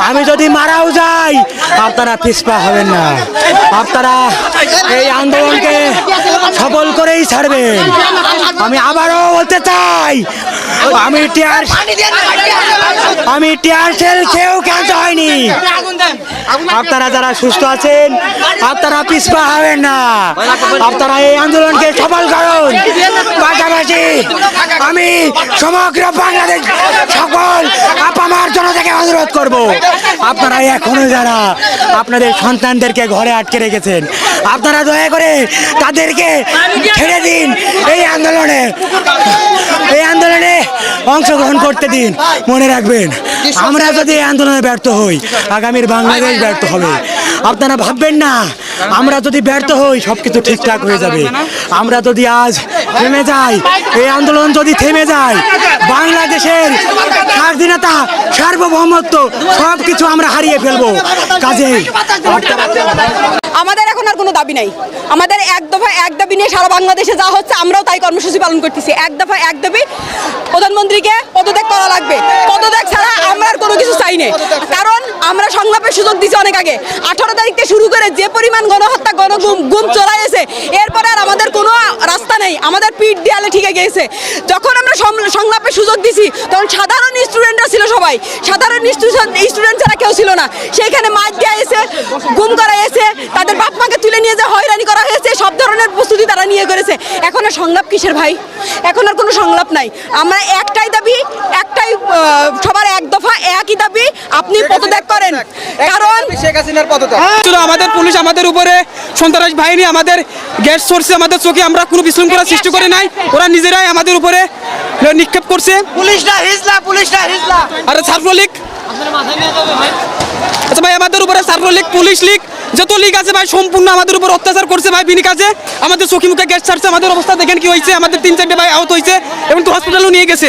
আমি যদি মারাও যাই আপনারা পিছপা হবেন না, আপনারা এই আন্দোলনকে সফল করেই ছাড়বেন। আমি আবারও বলতে চাই, আমি টিয়ার সেল খেয়েও ক্যান্স হয়নি। আপনারা যারা সুস্থ আছেন আপনারা পিছপা হবেন না, আপনারা এই আন্দোলনকে সফল করুন। পাশাপাশি আমি সমগ্র বাংলাদেশ সকল আপামার জনতাকে অনুরোধ করব, আপনারা এখনো যারা আপনাদের সন্তানদেরকে ঘরে আটকে রেখেছেন আপনারা দয়া করে তাদেরকে ছেড়ে দিন, এই আন্দোলনে অংশগ্রহণ করতে দিন। মনে রাখবেন, আমরা যদি এই আন্দোলনে ব্যর্থ হই আগামীর বাংলাদেশ ব্যর্থ হবে। আপনারা ভাববেন না আমরা যদি ব্যর্থ হই সবকিছু ঠিকঠাক হয়ে যাবে। আমরা যদি আজ থেমে যাই, এই আন্দোলন যদি থেমে যায়, বাংলাদেশের স্বাধীনতা সার্বভৌমত্ব সবকিছু আমরা হারিয়ে ফেলবো। কাজেই আমাদের এখন আর কোনো দাবি নাই। আমাদের এক দফা এক দাবি নিয়ে সারা বাংলাদেশে যা হচ্ছে আমরাও তাই কর্মসূচি পালন করতেছি। এক দফা এক দাবি, প্রধানমন্ত্রীকে পদত্যাগ করা লাগবে। পদত্যাগ ছাড়া আমরা আর কোনো কিছু চাই না। কারণ আমরা সংলাপের সুযোগ দিচ্ছি অনেক আগে। 18 তারিখ থেকে শুরু করে যে পরিমাণ গণহত্যা গুম চলাইছে, এরপরে আর আমাদের কোনো রাস্তা নেই। আমাদের পিঠ দেয়ালে ঠিক গিয়েছে। যখন আমরা সংলাপের সুযোগ দিছি তখন সাধারণ স্টুডেন্টরা ছিল, সবাই সাধারণ স্টুডেন্ট ছাড়া কেউ ছিল না। সেইখানে মার দেওয়া হয়েছে, গুম করা হয়েছে, তাদের বাপ মাকে তুলে নিয়ে যে হয়রানি করা হয়েছে, সব ধরনের প্রস্তুতি তারা নিয়ে করেছে। এখন আর সংলাপ কিসের ভাই? এখন আর কোনো সংলাপ নাই। আমরা একটাই দাবি, একটাই সবার এক দফা একই দাবি, আপনি পদত্যাগ করেন। কারণ শেখ হাসিনার পদত্যাগ। আমাদের পুলিশ আমাদের উপরে সন্ত্রাস বাহিনী আমাদের গ্যাস সরছে, আমাদের চোখে আমরা কোনো বিশৃঙ্খলা সৃষ্টি করে নাই। ওরা নিজেরাই আমাদের উপরে নিক্ষেপ করছে। পুলিশরা হিজলা আরে ছাত্রলীগ, আচ্ছা ভাই আমাদের উপরে ছাত্রলীগ, পুলিশ লীগ, যত লীগ আছে ভাই সম্পূর্ণ আমাদের উপর অত্যাচার করছে ভাই। বিনি কাজে আমাদের চোখে মুখে গ্যাস ছাড়ছে। আমাদের অবস্থা দেখেন কি হয়েছে। আমাদের 3-4টে ভাই আহত হয়েছে এবং তো হসপিটালও নিয়ে গেছে।